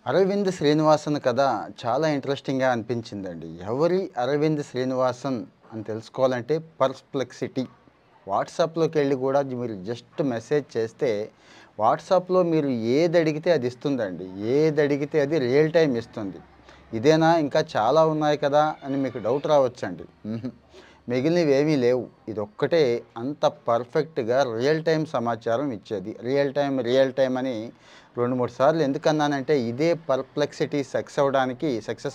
అరవింద్ శ్రీనివాసన్ కథ చాలా ఇంట్రెస్టింగ్‌గా అనిపించిందండి. ఎవరి అరవింద్ శ్రీనివాసన్ అని తెలుసుకోవాలంటే పర్‌ప్లెక్సిటీ. వాట్సాప్‌లోకెళ్ళి కూడా మీరు జస్ట్ మెసేజ్ చేస్తే వాట్సాప్‌లో మీరు ఏదడిగితే అది ఇస్తుందండి. ఏదడిగితే అది రియల్ టైమ్ ఇస్తుంది. ఇదేనా ఇంకా చాలా ఉన్నాయి కదా అని మీకు డౌట్ రావచ్చండి. మిగిలినవేమీ లేవు. ఇదొక్కటే అంత పర్ఫెక్ట్‌గా రియల్ టైమ్ సమాచారం ఇచ్చేది. రియల్ టైమ్ అని 2, 3 సార్లు ఎందుకన్నానంటే ఇదే పర్‌ప్లెక్సిటీ సక్సెస్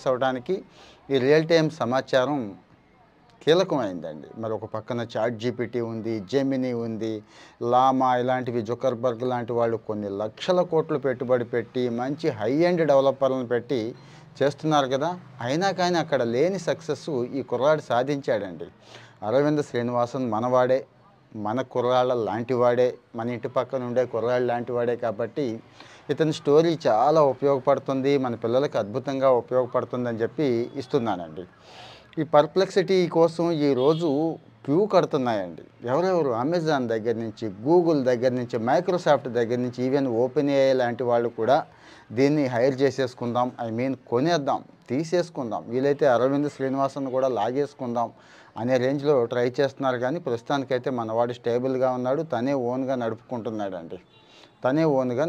అవ్వడానికి ఈ రియల్ టైమ్ సమాచారం కీలకమైందండి. మరి ఒక పక్కన చాట్ జీపీటీ ఉంది, జెమినీ ఉంది, లామా ఇలాంటివి జుకర్బర్గ్ లాంటి వాళ్ళు కొన్ని లక్షల కోట్లు పెట్టుబడి పెట్టి మంచి హై ఎండ్ డెవలపర్లను పెట్టి చేస్తున్నారు కదా! అయినా కానీ అక్కడ లేని సక్సెస్సు ఈ కుర్రాడు సాధించాడండి. అరవింద్ శ్రీనివాసన్ మనవాడే, మన కుర్రాళ్ళ లాంటివాడే, మన ఇంటి పక్కన ఉండే కుర్రాళ్ళు లాంటివాడే కాబట్టి ఇతని స్టోరీ చాలా ఉపయోగపడుతుంది. మన పిల్లలకి అద్భుతంగా ఉపయోగపడుతుందని చెప్పి ఇస్తున్నానండి. ఈ పర్‌ప్లెక్సిటీ కోసం ఈరోజు క్యూ కడుతున్నాయండి. ఎవరెవరు అమెజాన్ దగ్గర నుంచి, గూగుల్ దగ్గర నుంచి, మైక్రోసాఫ్ట్ దగ్గర నుంచి ఈవెన్ ఓపెన్ ఏఐ లాంటి వాళ్ళు కూడా దీన్ని హైర్ చేసేసుకుందాం. కొనేద్దాం, తీసేసుకుందాం. వీలైతే అరవింద్ శ్రీనివాసన్ కూడా లాగేసుకుందాం అనే రేంజ్‌లో ట్రై చేస్తున్నారు కానీ ప్రస్తుతానికైతే మనవాడు స్టేబుల్‌గా ఉన్నాడు. తనే ఓన్‌గా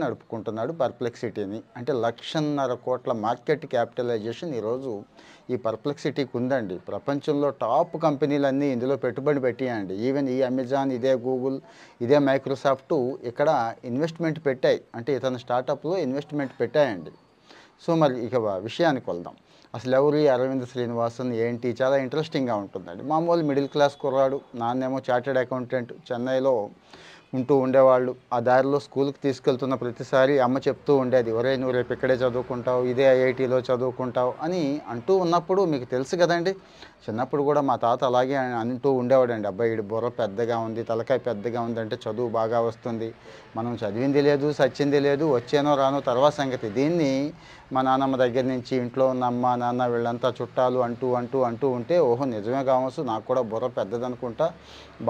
నడుపుకుంటున్నాడు పర్‌ప్లెక్సిటీని. అంటే 1,50,000 కోట్ల మార్కెట్ క్యాపిటలైజేషన్ ఈరోజు ఈ పర్‌ప్లెక్సిటీకి ఉందండి. ప్రపంచంలో టాప్ కంపెనీలన్నీ ఇందులో పెట్టుబడి పెట్టాయండి. ఈవెన్ ఈ అమెజాన్, ఇదే గూగుల్, ఇదే మైక్రోసాఫ్ట్ ఇక్కడ ఇన్వెస్ట్‌మెంట్ పెట్టాయి. అంటే ఇతని స్టార్టప్‌లో ఇన్వెస్ట్‌మెంట్ పెట్టాయండి. సో, మరి ఇక విషయానికి వెళ్దాం. అసలెవరు ఈ అరవింద్ శ్రీనివాసన్ ఏంటి? చాలా ఇంట్రెస్టింగ్‌గా ఉంటుందండి. మామూలు మిడిల్ క్లాస్ కుర్రాడు. నాన్నేమో చార్టర్డ్ అకౌంటెంట్ చెన్నైలో ఉంటూ ఉండేవాళ్ళు. ఆ దారిలో స్కూల్‌కి తీసుకెళ్తున్న ప్రతిసారి అమ్మ చెప్తూ ఉండేది, "ఒరేయ్! నువ్వు రేపు ఇక్కడే చదువుకుంటావు. ఇదే ఐఐటీలో చదువుకుంటావు" అని అంటూ ఉన్నప్పుడు మీకు తెలుసు కదండీ! చిన్నప్పుడు కూడా మా తాత అలాగే అంటూ ఉండేవాడండి. "అబ్బాయి ఈడి బుర్ర పెద్దగా ఉంది, తలకాయ పెద్దగా ఉందంటే చదువు బాగా వస్తుంది. మనం చదివింది లేదు, సచ్చింది లేదు, వచ్చేనో రానో తర్వాత సంగతి." దీన్ని మా నాన్నమ్మ దగ్గర నుంచి ఇంట్లో ఉన్న అమ్మ, నాన్న వీళ్ళంతా చుట్టాలు అంటూ ఉంటే, ఓహో! నిజమే కావచ్చు, నాకు కూడా బుర్ర పెద్దదనుకుంటా,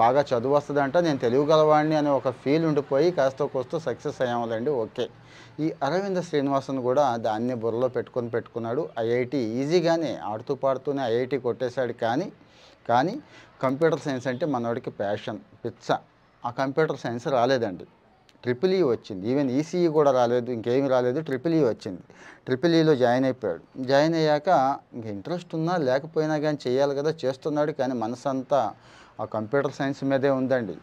బాగా చదువు వస్తదంట, నేను తెలివిగలవాడిని అనే ఒక ఫీల్ ఉండిపోయి కాస్తో కూస్తో సక్సెస్ అయ్యాములెండి. ఓకే. ఈ అరవింద శ్రీనివాసన్ కూడా దాన్ని బుర్రలో పెట్టుకున్నాడు. ఐఐటీ ఈజీగానే ఆడుతూ పాడుతూనే ఐఐటీ కొట్టేశాడు. కానీ కంప్యూటర్ సైన్స్ అంటే మనోడికి ప్యాషన్, పిచ్చ. ఆ కంప్యూటర్ సైన్స్ రాలేదండి. ట్రిపుల్ ఈ వచ్చింది. ఈవెన్ ఈసీఈ కూడా రాలేదు. ఇంకేమి రాలేదు. ట్రిపుల్ ఈ వచ్చింది. ట్రిపుల్ ఈలో జాయిన్ అయిపోయాడు. జాయిన్ అయ్యాక ఇంక ఇంట్రెస్ట్ ఉన్నా లేకపోయినా కానీ చేయాలి కదా! చేస్తున్నాడు. కానీ మనసంతా ఆ కంప్యూటర్ సైన్స్ మీదే ఉందండి.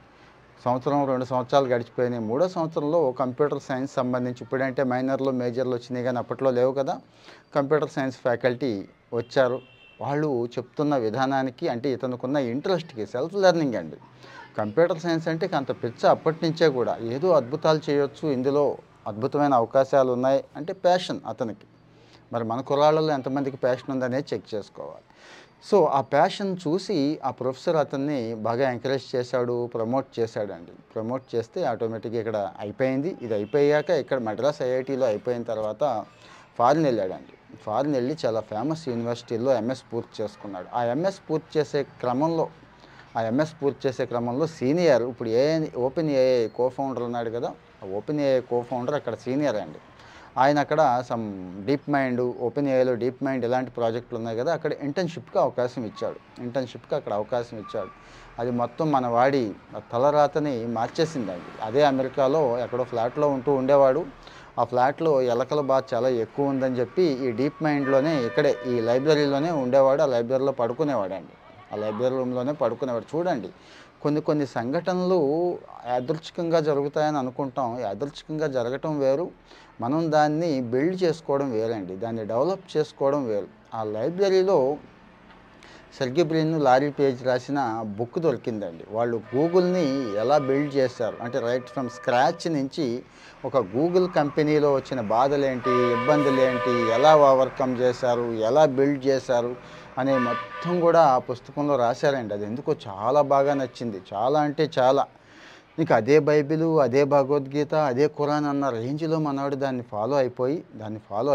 సంవత్సరం, 2 సంవత్సరాలు గడిచిపోయినాయి. మూడో సంవత్సరంలో కంప్యూటర్ సైన్స్ సంబంధించి ఇప్పుడంటే మైనర్‌లు, మేజర్‌లు వచ్చినాయి గానీ అప్పట్లో లేవు కదా! కంప్యూటర్ సైన్స్ ఫ్యాకల్టీ వచ్చారు. వాళ్ళు చెప్తున్న విధానానికి అంటే ఇతనుకున్న ఇంట్రెస్ట్‌కి సెల్ఫ్ లెర్నింగ్ అండి. కంప్యూటర్ సైన్స్ అంటే అంత పిచ్చ అప్పటినుంచే కూడా. ఏదో అద్భుతాలు చేయొచ్చు, ఇందులో అద్భుతమైన అవకాశాలున్నాయి అంటే ప్యాషన్ అతనికి. మరి మన కుర్రాళ్ళలో ఎంతమందికి ప్యాషన్ ఉందనేది చెక్ చేసుకోవాలి. సో, ఆ ప్యాషన్ చూసి ఆ ప్రొఫెసర్ అతన్ని బాగా ఎంకరేజ్ చేశాడు, ప్రమోట్ చేశాడండి. ప్రమోట్ చేస్తే ఆటోమేటిక్‌గా ఇక్కడ అయిపోయింది. ఇది అయిపోయాక ఇక్కడ మద్రాస్ ఐఐటీలో అయిపోయిన తర్వాత ఫారిన్ ఎళ్ళాడండి. ఫారిన్ ఎళ్లి చాలా ఫేమస్ యూనివర్సిటీలో ఎంఎస్ పూర్తి చేసుకున్నాడు. ఆ ఎంఎస్ పూర్తి చేసే క్రమంలో సీనియర్ ఇప్పుడు ఓపెన్ ఏఐ కో-ఫౌండర్ ఉన్నాడు కదా! ఆ ఓపెన్ ఏఐ కో-ఫౌండర్ అక్కడ సీనియర్ అండి. ఆయన అక్కడ డీప్ మైండ్, ఓపెన్ ఏఐలో డీప్ మైండ్ ఇలాంటి ప్రాజెక్టులు ఉన్నాయి కదా! అక్కడ ఇంటర్న్‌షిప్‌కి అక్కడ అవకాశం ఇచ్చాడు. అది మొత్తం మన వాడి తలరాతని మార్చేసిందండి. అదే అమెరికాలో ఎక్కడో ఫ్లాట్‌లో ఉంటూ ఉండేవాడు. ఆ ఫ్లాట్‌లో ఎలకల బాధ చాలా ఎక్కువ ఉందని చెప్పి ఈ డీప్ మైండ్‌లోనే ఇక్కడే ఈ లైబ్రరీలోనే ఉండేవాడు. ఆ లైబ్రరీలో పడుకునేవాడండి. ఆ లైబ్రరీ రూమ్‌లోనే పడుకునేవాడు. చూడండి, కొన్ని సంఘటనలు యాదృచ్ఛికంగా జరుగుతాయని అనుకుంటాం. యాదృచ్ఛికంగా జరగటం వేరు. మనం దాన్ని బిల్డ్ చేసుకోవడం వేరండి. దాన్ని డెవలప్ చేసుకోవడం వేరు. ఆ లైబ్రరీలో సెర్గీ బ్రిన్, లారీ పేజ్ రాసిన బుక్ దొరికిందండి. వాళ్ళు గూగుల్‌ని ఎలా బిల్డ్ చేశారు అంటే రైట్ ఫ్రమ్ స్క్రాచ్ నుంచి ఒక గూగుల్ కంపెనీలో వచ్చిన బాధలేంటి, ఇబ్బందులేంటి, ఎలా ఓవర్‌కమ్ చేశారు, ఎలా బిల్డ్ చేశారు అనే మొత్తం కూడా ఆ పుస్తకంలో రాశారండి. అది ఎందుకో చాలా బాగా నచ్చింది. చాలా అంటే చాలా. ఇంక అదే బైబిలు, అదే భగవద్గీత, అదే ఖురాన్ అన్న రేంజ్‌లో మనోడు దాన్ని ఫాలో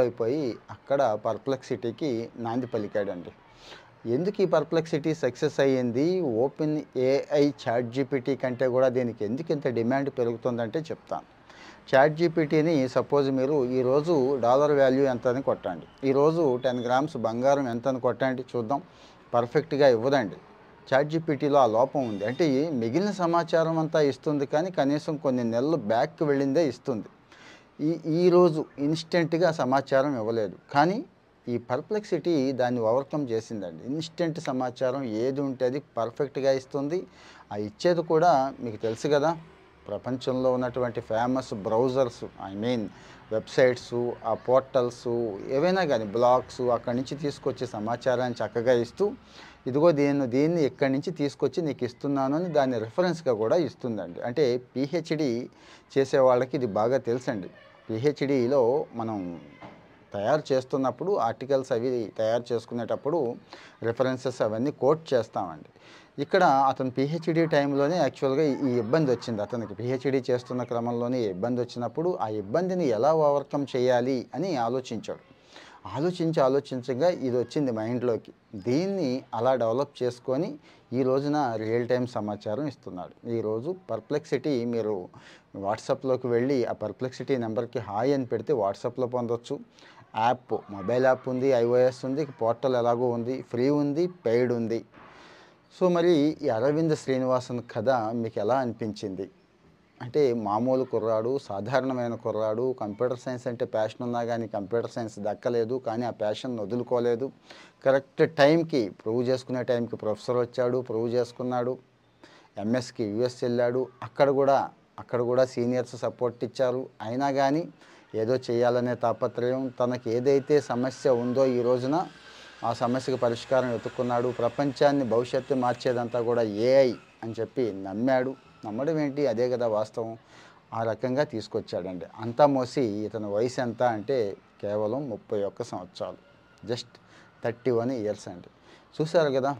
అయిపోయి అక్కడ పర్‌ప్లెక్సిటీకి నాంది పలికాడండి. ఎందుకు ఈ పర్‌ప్లెక్సిటీ సక్సెస్ అయ్యింది? ఓపెన్ ఏఐ చాట్ జీపీటీ కంటే కూడా దీనికి ఎందుకు ఇంత డిమాండ్ పెరుగుతుందంటే చెప్తాను. చాట్ జీపీటీని సపోజ్ మీరు ఈరోజు డాలర్ వాల్యూ ఎంత అని కొట్టండి, ఈరోజు 10 గ్రామ్స్ బంగారం ఎంత అని కొట్టండి చూద్దాం. పర్ఫెక్ట్గా ఇవ్వదండి. చాట్ జీపీటీలో ఆ లోపం ఉంది. అంటే మిగిలిన సమాచారం అంతా ఇస్తుంది, కానీ కనీసం కొన్ని నెలలు బ్యాక్కి వెళ్ళిందే ఇస్తుంది. ఈరోజు ఇన్స్టెంట్గా సమాచారం ఇవ్వలేదు. కానీ ఈ పర్ప్లెక్సిటీ దాన్ని ఓవర్కమ్ చేసిందండి. ఇన్స్టెంట్ సమాచారం ఏది ఉంటే అది పర్ఫెక్ట్గా ఇస్తుంది. ఆ ఇచ్చేది కూడా మీకు తెలుసు కదా, ప్రపంచంలో ఉన్నటువంటి famous browsers, I mean websites, ఆ పోర్టల్సు ఏవైనా కానీ బ్లాగ్స్ అక్కడి నుంచి తీసుకొచ్చే సమాచారాన్ని చక్కగా ఇస్తూ, ఇదిగో దీన్ని ఇక్కడి నుంచి తీసుకొచ్చి నీకు ఇస్తున్నాను అని దాన్ని రిఫరెన్స్గా కూడా ఇస్తుందండి. అంటే పిహెచ్డి చేసే వాళ్ళకి ఇది బాగా తెలుసండి. పిహెచ్డిలో మనం తయారు చేస్తున్నప్పుడు ఆర్టికల్స్ అవి తయారు చేసుకునేటప్పుడు రిఫరెన్సెస్ అవన్నీ కోట్ చేస్తామండి. ఇక్కడ అతను పిహెచ్డి టైంలోనే యాక్చువల్గా ఈ ఇబ్బంది వచ్చింది. అతనికి పిహెచ్డి చేస్తున్న క్రమంలోనే ఇబ్బంది వచ్చినప్పుడు ఆ ఇబ్బందిని ఎలా ఓవర్కమ్ చేయాలి అని ఆలోచించగా ఇది వచ్చింది మైండ్లోకి. దీన్ని అలా డెవలప్ చేసుకొని ఈ రోజున రియల్ టైం సమాచారం ఇస్తున్నాడు. ఈరోజు పర్ప్లెక్సిటీ మీరు వాట్సాప్లోకి వెళ్ళి ఆ పర్ప్లెక్సిటీ నెంబర్కి హాయ్ అని పెడితే వాట్సాప్లో పొందొచ్చు. యాప్, మొబైల్ యాప్ ఉంది, iOS ఉంది, పోర్టల్ ఎలాగో ఉంది, ఫ్రీ ఉంది, పెయిడ్ ఉంది. సో మరి ఈ అరవింద్ శ్రీనివాసన్ కథ మీకు ఎలా అనిపించింది? అంటే మామూలు కుర్రాడు, సాధారణమైన కుర్రాడు, కంప్యూటర్ సైన్స్ అంటే ప్యాషన్ ఉన్నా కానీ కంప్యూటర్ సైన్స్ దక్కలేదు, కానీ ఆ ప్యాషన్ వదులుకోలేదు. కరెక్ట్ టైంకి ప్రూవ్ చేసుకునే టైంకి ప్రొఫెసర్ వచ్చాడు, ప్రూవ్ చేసుకున్నాడు. ఎంఎస్కి యుఎస్ వెళ్ళాడు, అక్కడ కూడా సీనియర్స్ సపోర్ట్ ఇచ్చారు. అయినా కానీ ఏదో చేయాలనే తాపత్రయం, తనకి ఏదైతే సమస్య ఉందో ఈ రోజున ఆ సమస్యకు పరిష్కారం వెతుక్కున్నాడు. ప్రపంచాన్ని భవిష్యత్తు మార్చేదంతా కూడా ఏఐ అని చెప్పి నమ్మడం ఏంటి, అదే కదా వాస్తవం. ఆ రకంగా తీసుకొచ్చాడండి. అంతా మోసి ఇతని వయసు ఎంత అంటే కేవలం 31 సంవత్సరాలు, జస్ట్ 31 ఇయర్స్ అండి. చూశారు కదా,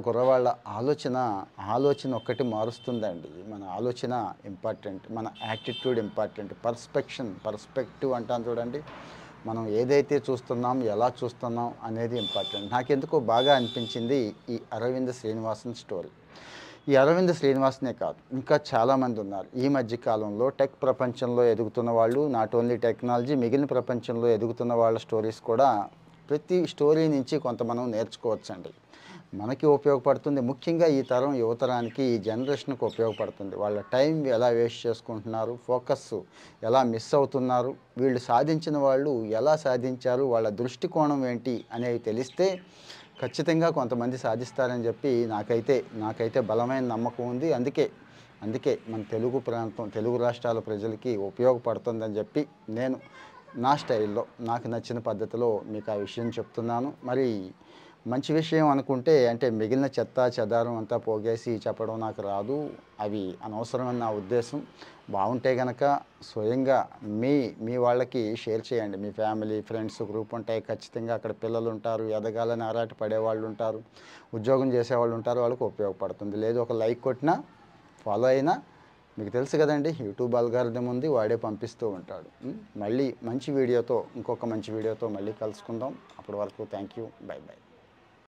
కుర్రవాళ్ళ ఆలోచన ఒక్కటి మారుస్తుందండి. మన ఆలోచన ఇంపార్టెంట్, మన యాటిట్యూడ్ ఇంపార్టెంట్, పర్స్పెక్టివ్ అంటాను చూడండి. మనం ఏదైతే చూస్తున్నాం, ఎలా చూస్తున్నాం అనేది ఇంపార్టెంట్. నాకెందుకో బాగా అనిపించింది ఈ అరవింద్ శ్రీనివాసన్ స్టోరీ. ఈ అరవింద్ శ్రీనివాసనే కాదు, ఇంకా చాలామంది ఉన్నారు ఈ మధ్యకాలంలో టెక్ ప్రపంచంలో ఎదుగుతున్న వాళ్ళు. నాట్ ఓన్లీ టెక్నాలజీ, మిగిలిన ప్రపంచంలో ఎదుగుతున్న వాళ్ళ స్టోరీస్ కూడా ప్రతి స్టోరీ నుంచి కొంత మనం నేర్చుకోవచ్చండి. మనకి ఉపయోగపడుతుంది. ముఖ్యంగా ఈ తరం యువతరానికి, ఈ జనరేషన్కి ఉపయోగపడుతుంది. వాళ్ళ టైం ఎలా వేస్ట్ చేసుకుంటున్నారు, ఫోకస్ ఎలా మిస్ అవుతున్నారు, వీళ్ళు సాధించిన వాళ్ళు ఎలా సాధించారు, వాళ్ళ దృష్టికోణం ఏంటి అనేవి తెలిస్తే ఖచ్చితంగా కొంతమంది సాధిస్తారని చెప్పి నాకైతే బలమైన నమ్మకం ఉంది. అందుకే మన తెలుగు రాష్ట్రాల ప్రజలకి ఉపయోగపడుతుందని చెప్పి నేను నా స్టైల్లో, నాకు నచ్చిన పద్ధతిలో మీకు ఆ విషయం చెప్తున్నాను. మరి మంచి విషయం అనుకుంటే, అంటే మిగిలిన చెత్త చెదారం అంతా పోగేసి చెప్పడం నాకు రాదు, అవి అనవసరమని నా ఉద్దేశం. బాగుంటే కనుక స్వయంగా మీ వాళ్ళకి షేర్ చేయండి. మీ ఫ్యామిలీ, ఫ్రెండ్స్ గ్రూప్ ఉంటాయి, ఖచ్చితంగా అక్కడ పిల్లలు ఉంటారు, ఎదగాలని ఆరాట పడేవాళ్ళు ఉంటారు, ఉద్యోగం చేసేవాళ్ళు ఉంటారు, వాళ్ళకి ఉపయోగపడుతుంది. లేదు ఒక లైక్ కొట్టినా, ఫాలో అయినా, మీకు తెలుసు కదండి, యూట్యూబ్ అల్గారిథం ఉంది, వాడే పంపిస్తూ ఉంటాడు. మళ్ళీ ఇంకొక మంచి వీడియోతో మళ్ళీ కలుసుకుందాం. అప్పటి వరకు థ్యాంక్ యూ, బై.